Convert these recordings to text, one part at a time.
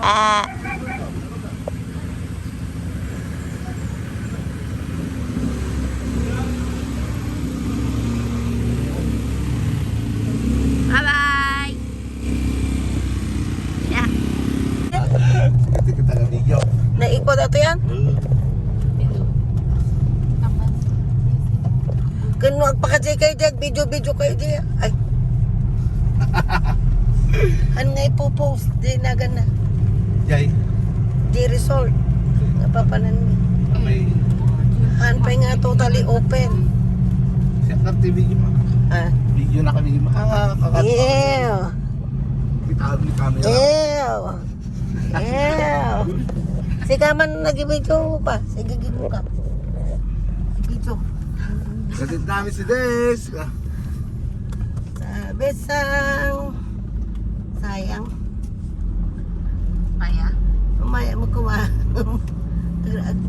Bye-bye! Yeah. Ito kita na video. Naikot ato yan? Kano agpakasay kayo dyan, video kayo dyan. Ay. Ano nga ipopost? Di na gana. Jay. Di result. Napapanan mo. May Han pa nga totally open. siya ka video mo. Ah. Video na kami kakatawa. Ew. Kita ni camera. Ew. Ew. Sige man nag-video pa. Sige mo ka. Video. Gatit namin si Des. Sabi sang sayang. Maya? Umaya mo kuma.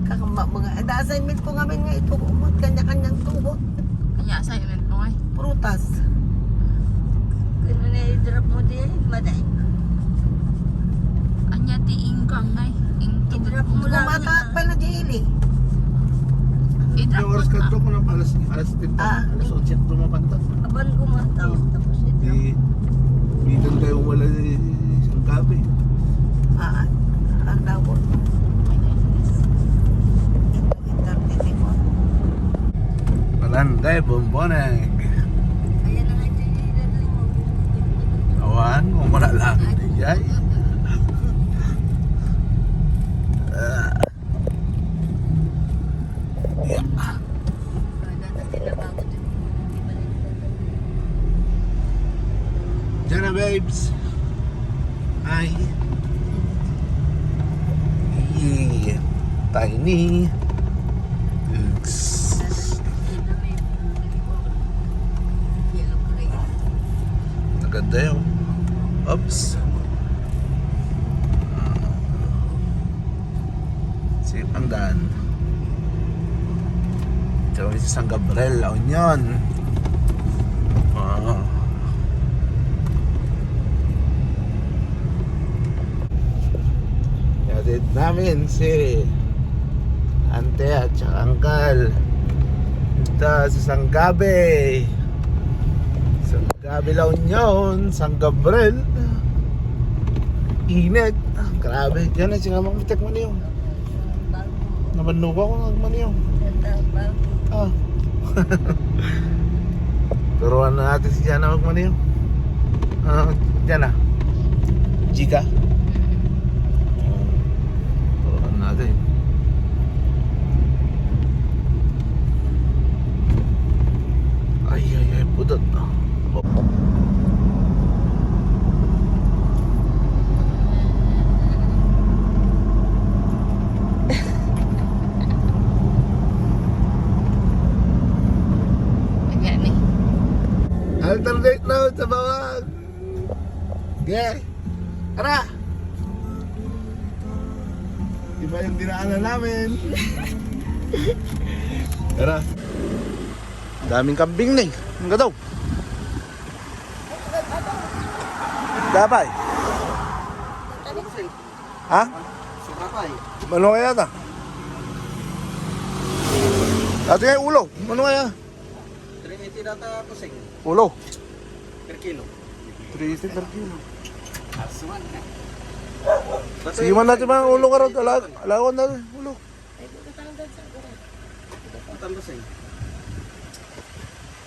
Kakamba mga. Ada assignment ko ngamin nga ito. Umot kanya-kanyang tuhot. Kanya assignment mo eh. Prutas. Kano na i-drop mo din? Maday. Anya ti ingkang ay. I-drop mo lang. Kumata pa na dili. I-drop Yung mo oras ka na. doon ko ng alas 10. Ah. Alas 8 tumapanta. Aban kumataw. Tapos ito. Di doon tayo wala isang gabi. Tawon. Internet mo. Palanday, bumboneg. Ayan na nga dyan. Awan, kung wala lang. Jay. Diyan na, babes. Ay. Yeah. Tiny. Maganda yun. Oops. Sige, pandaan. Ito kami sa San Gabriel, La Union. Yatid namin si Ante at saka Angkal. Dito sa San Gabi. San Gabi, La Union, San Gabriel. Init. Grabe. Yan na siya mga mitek mo niyo. Nabanuka ko ng maniyo. Ah. Turuan na natin si Jana magmaniyo. Jana. Jika. Turuan natin. Ay, pudot. Ayan eh. Alternate road sa bawag. Okay. Tara. Iba yung dinaanan namin. Tara. Daming kambing na eh. Ang gadaw. Dabay. Ha? Mano kaya ta? Dati nga yung ulo. Mano kaya? 380 data pusing Ulo. per kilo. 380 per kilo. Asuan na. Sige man natin mga ulo ka ron. Alawan na rin. Ulo. Ang pusing.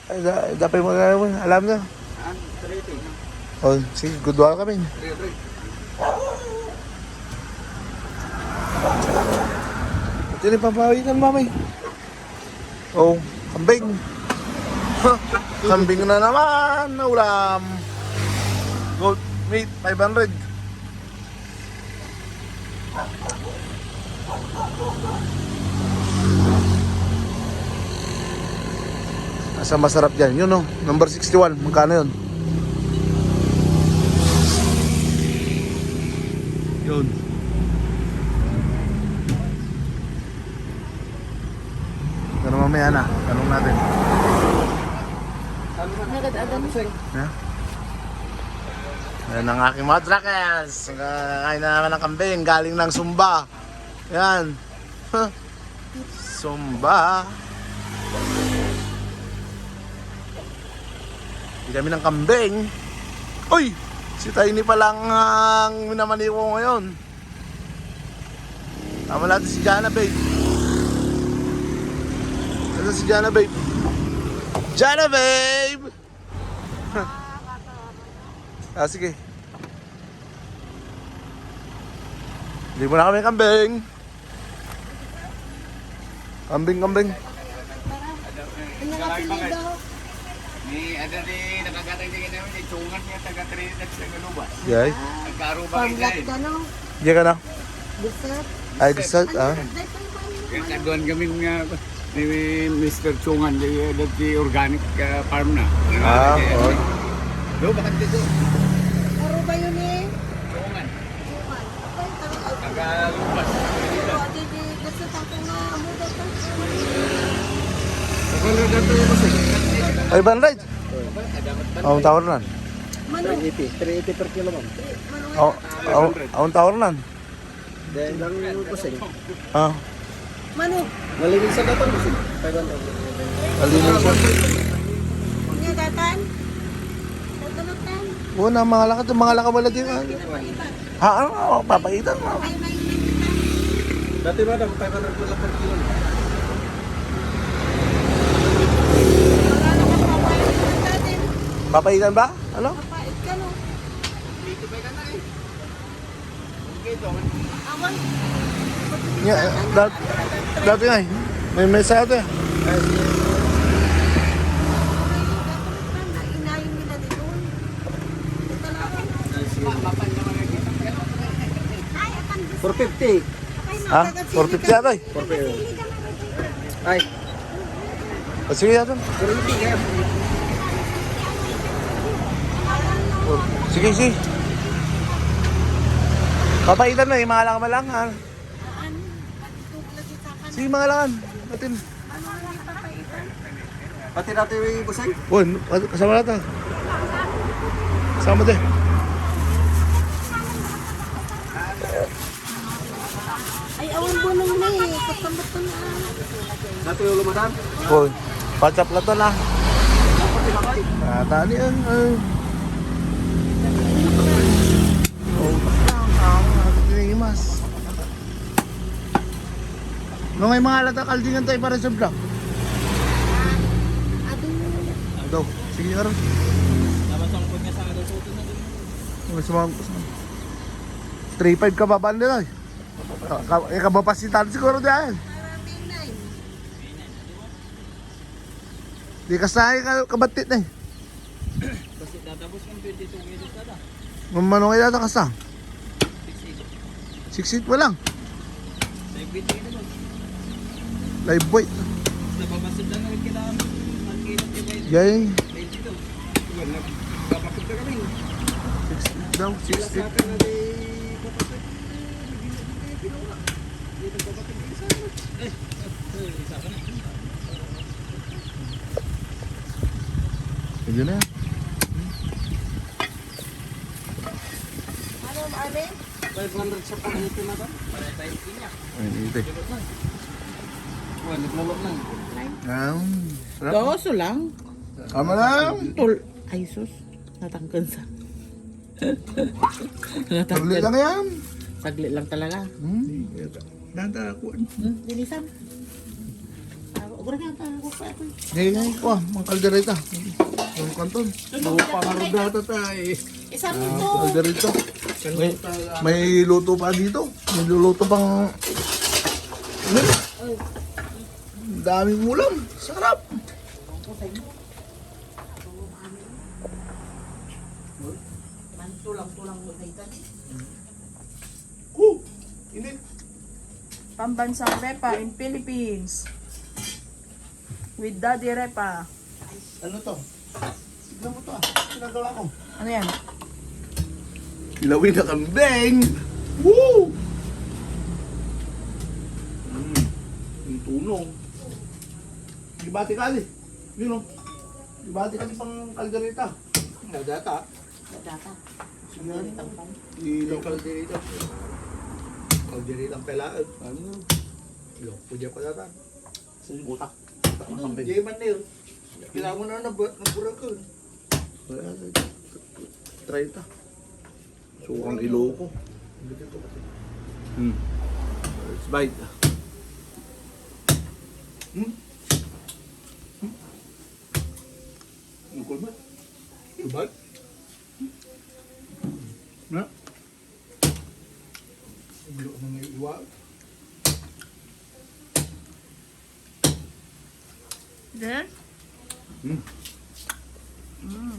Ay, dapat yung mga alam na. Ah, 380. O, sige, good one kami. 300. Ito yung papawitan, mami. Oh, kambing. Ha, kambing na naman na ulam. Goat meat, 500. Asa masarap dyan? Yun oh, number 61. Magkano yun? Yun. Pero mamaya na, tanong natin. Nagad-agan. Ha? Yan ang aking mga truckers. Kain na naman ng kambing. Galing ng Sumba. Yan. Sumba. Hindi kami ng kambing. Uy! Si Tiny pa lang ang minamani ko ngayon. Tama natin si Jana, babe. Ito si Jana, babe. Jana, babe! Sige. Hindi mo na kami kambing. Kambing. Ni ada di nakagatay din namin ni Chungan niya taga Trinidad sa Galubas. Yay. Nagkaroon ba Pamlat kayo? ka no? Diyan ka na. Bisat. Ay, desert, ah. Kaya kaduan kami nga ni Mr. Chungan di organic farm na. Ah, oo. Do bakit dito? Aro ba yun eh? Chungan. Ay, Taga Galubas. Bisat ako na muda ka. Wala dato yung kasi. Ay, ban ride. Oh, tower nan. Mano? 380 per kilo man. Oh, tower nan. Dahil lang kusing. Ah, Mano? Nalilig sa dato kusing. 500. alimin siya. Punya datan? Tutulutan? Una, mga laka wala din. Ha, ano, papaitan mo. Ay, may Dati ba 500 per kilo? Papaitan ba? Ano? Kapait ka no? Awan? Yeah, dati nga eh. May sa ito eh. Inayin nila dito. Ito lang. 450. Ha? 450 yata eh. Ay, O, sige yata. 450 kaya. Sige. Papaitan na eh, mga laka malang. Ha? Sige, mga lakan. Atin. Pati natin yung busay. Uy, kasama natin. Kasama din. Ay, awan po nung may. Kasambot ko na. Nato yung lumadan. Uy, patchap na to na. Tani ang... Oh, tinigimas. Mga mga alata kaldingan tayo para sa vlog. Daw, sige nga rin. Napasangkot niya sa ato suto na doon. Mga sumangkos na. 3.5 ka ba ba nila eh? Kabapasitan siguro dyan. Di kasaya ka kabatit na eh. Kasi tatapos kang 22 kilos na da. Mamanong kaya ka sa? 6'8 mo lang. Sa ibigay na lang. Live boy. Nababasid lang naman kita ang kilot niya ba yun? Yay. 20 daw. Nagpapapit na kami. 6'8 daw. 6'8. Sa akin na di papapit. Hindi nagpapapit kayo sa akin. Sa akin. Pwede na yan. Ano, Mare? 500 sa pangito na to. Para tayo niya. Ayun, ito eh. Naglalok lang. Sarap. Doso lang. Tama lang. Ay, sus. Natangkan sa. Saglit lang yan. Saglit lang talaga. Dadakuan. Dinisan. Ugra nga ako pa ako. Ngayon ko mga kaldereta. Yung kanton. Pangarudata tayo. Isang ito. Kaldereta. May luto pa dito. May luluto pang... Ano? Daming ulam. Sarap. Tulang-tulang mo dito. Init. Pambansang Repa in Philippines. With Daddy Repa. Ano to? Tignan mo to ah. Pinagawa ko. Ano yan? Ilawin na kambing. Woo! Yung tunong. Gibati kali. Yun o. Gibati kali pang kaldereta. Nadata. Data. Ilaw kalderita. Kalderita ang pelaan. Ano? Ilaw, pwede pa datan. Sa utak. Jay man na yun. Kailangan mo na nabura ko. 30. So, ang ilaw ko. Let's bite. Ang kulbat. Kulbat? Na? Bilo na may iwa. Then? Hmm.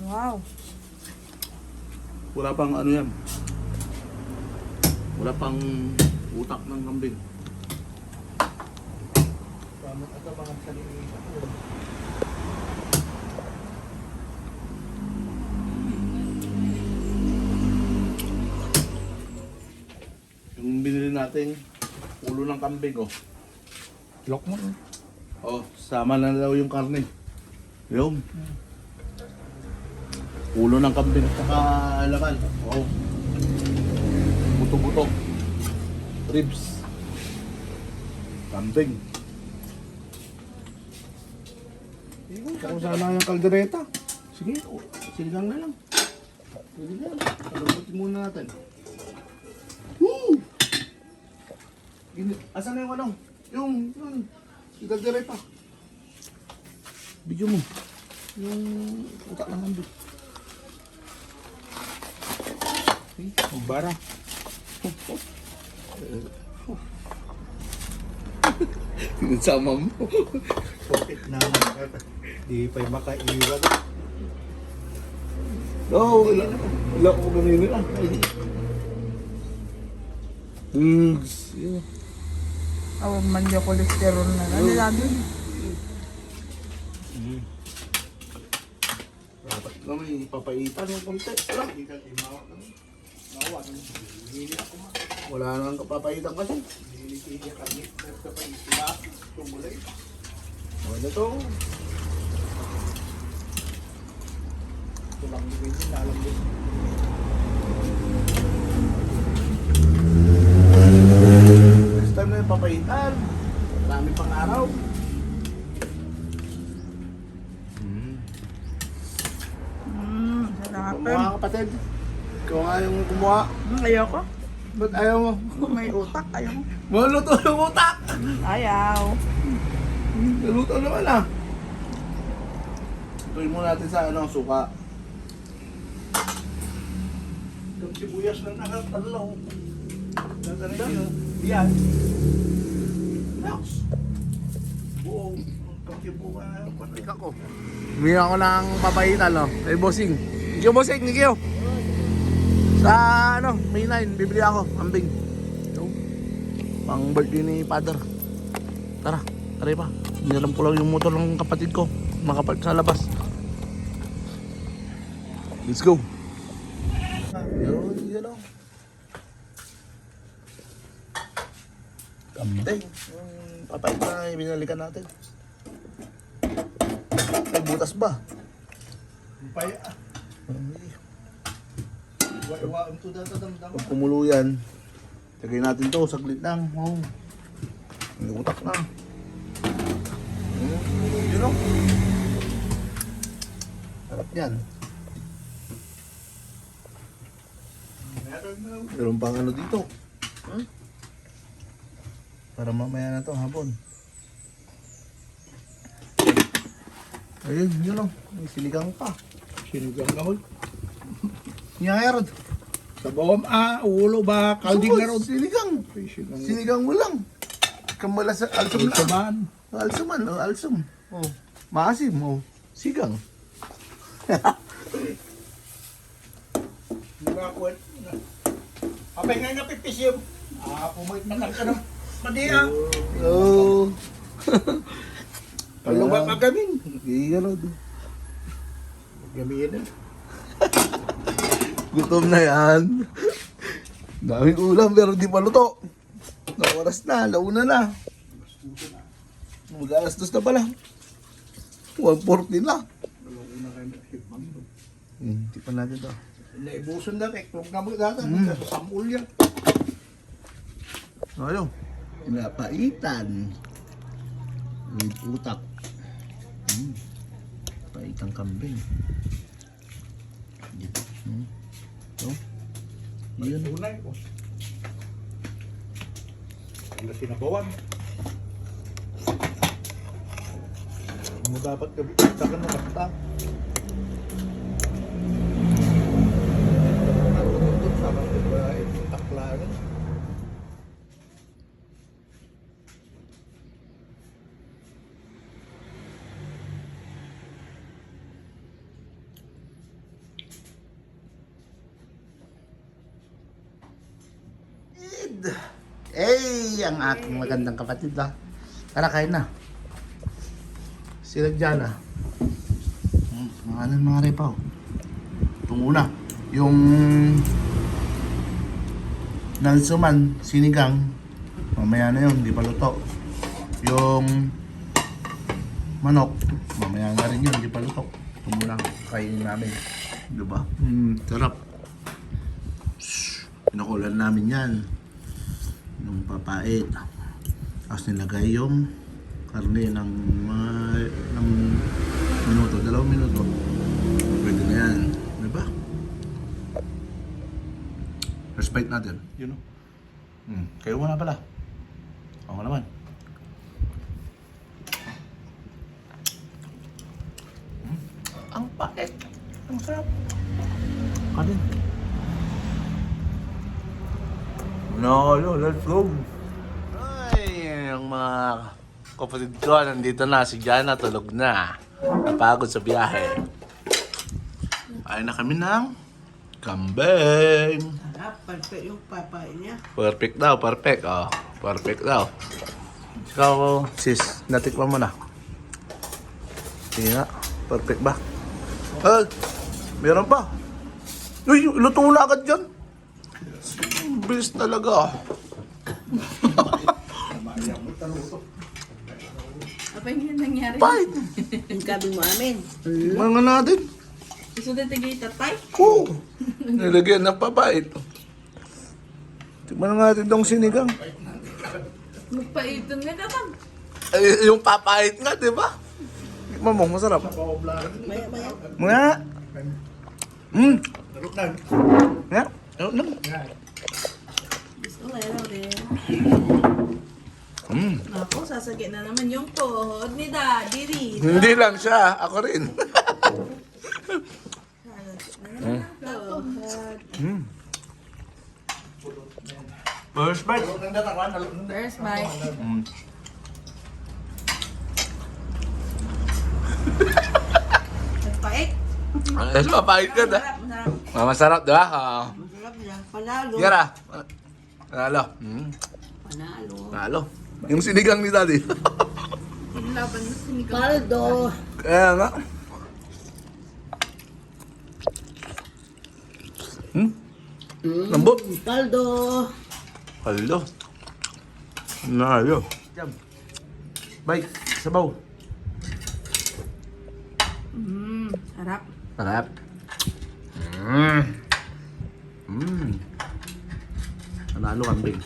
Wow. Wala pang ano yan. Wala pang utak ng kambing. Paano ata mga sarili ko? Yung binili natin ulo ng kambing, oh. Lock mo, eh. Oh, sama na daw yung karne. Yung ulo ng kambing at saka laman. Oh. Buto-buto. Ribs. Kambing. Kung sana yung kaldereta. Sige, oh, sinigang na lang. Pwede na yan. Palabutin muna natin. Woo! Asan na yung ano? Yung kaldereta. Bigyan mo. Yung utak ng kambing. Ang bara. Sama mo. Bakit na di pa makaiwan. No, wala ko ganun na. Awag man yung cholesterol na. Ano lagi? Dapat kami papaitan ng konti. Wala nang kapapaitan kasi. Ano to? Tulang din din alam din. Next time na yung papaitan. Marami pang araw. Sarap. Kumuha kapatid. Ikaw nga yung kumuha. Ayoko. Ba't ayaw mo? May utak. Ayaw mo. Maluto yung utak! Ayaw. Naluto naman ah. Tuloy mo natin sa ano, suka. Yung sibuyas na nakatalaw. Naganda yun. Yan. Relax. Buong kakibuan. Patik ako. Humingi ako ng papaitan, no? May bossing. Thank you, bossing. Thank you. Sa ano, May 9, bibili ako. Ambing. Pang birthday ni Father. Tara, tara pa. Nilalam ko lang yung motor ng kapatid ko. Makapark sa labas. Let's go. Yun o. Kambing. Yung papait na binalikan natin. May butas ba? Paya. Iwa-iwaan to datadamdam. Pag kumulo yan, lagay natin to, saglit lang. Oh. May utak na. Yun o. Harap yan. Meron pang ano dito. Para mamaya na to, hapon. Ayun, yun o. May siligang pa. Sinigang na hol. Nyayarod. Sa bawam ulo ba? Kalding na ron. Siligang. Sinigang mo lang. Kamala sa alsum lang. Saman. Alsuman, oh, alsum. Oh. Maasim, oh. Sigang. Nakakuwet. Apay nga nga pipisim. Pumait na ka ng padiya. Oh. Ano ba magamin? Iyarod. Gamihin na. Gutom na yan. Daming ulam pero di pa luto. Oras na, launa na. Mag-alas 2 na pala. 1:40 na. Hindi pa natin to. Naibuson na kay kung namo data sa sampul yan. Ayun. Pinapaitan. With utak. Paitang kambing. Ito. Yun. Tunay ko. Ang sinabawan. Mo dapat kabita ka ng kanta. Sama ko ba itong taklaran? Ang aking magandang kapatid ah. Tara, kain na. Sila dyan ah. Mga repaw. Itong una. Yung nalsuman, sinigang. Mamaya na yun, di pa luto. Yung manok, mamaya na rin yun, di pa luto. Itong muna kainin namin. Diba? Sarap. Pinakulan namin yan. Yung papait. Tapos nilagay yung karne ng minuto, 2 minuto. Pwede na yan. Diba? First bite natin. Yun o. Kayo muna pala. Ako naman. Ang pait. Ang sarap. Kanin. No, let's go. Ay, yung mga kapatid ko, nandito na. Si Jana, tulog na. Napagod sa biyahe. Ay na kami ng kambing. Harap, perfect yung papay niya. Perfect daw, perfect. Oh, perfect daw. Ikaw, sis, natikman mo na. Sige nga, perfect ba? Meron pa. Uy, luto na agad dyan. Bilis talaga. Apa yung nangyari? Bite! Yung kabing mo amin. Mga natin. Gusto din tigay tatay? Oo. Nilagyan ng papait. Tignan nga natin itong sinigang. Magpaiton nga naman. Ay, yung papait nga, di ba? Tignan mo, masarap. Maya. Mga. Nga. Ano? Gusto meron din. Ako, sasagyan na naman yung tuhod ni Daddy Rita. Hindi lang siya, ako rin. First bite. First bite. Nagpaik. Ay, papait ka na. Masarap. Masarap, di ba? Oo. Masarap niya. Panalo. Yara. Panalo. Panalo. Panalo. Yung sinigang ni Daddy. Yung laban na sinigang. Paldo. Kaya nga. Lambot. Paldo. Hello. Nalo. Bye. Sabaw. Harap. Sarap. Panalo kambing.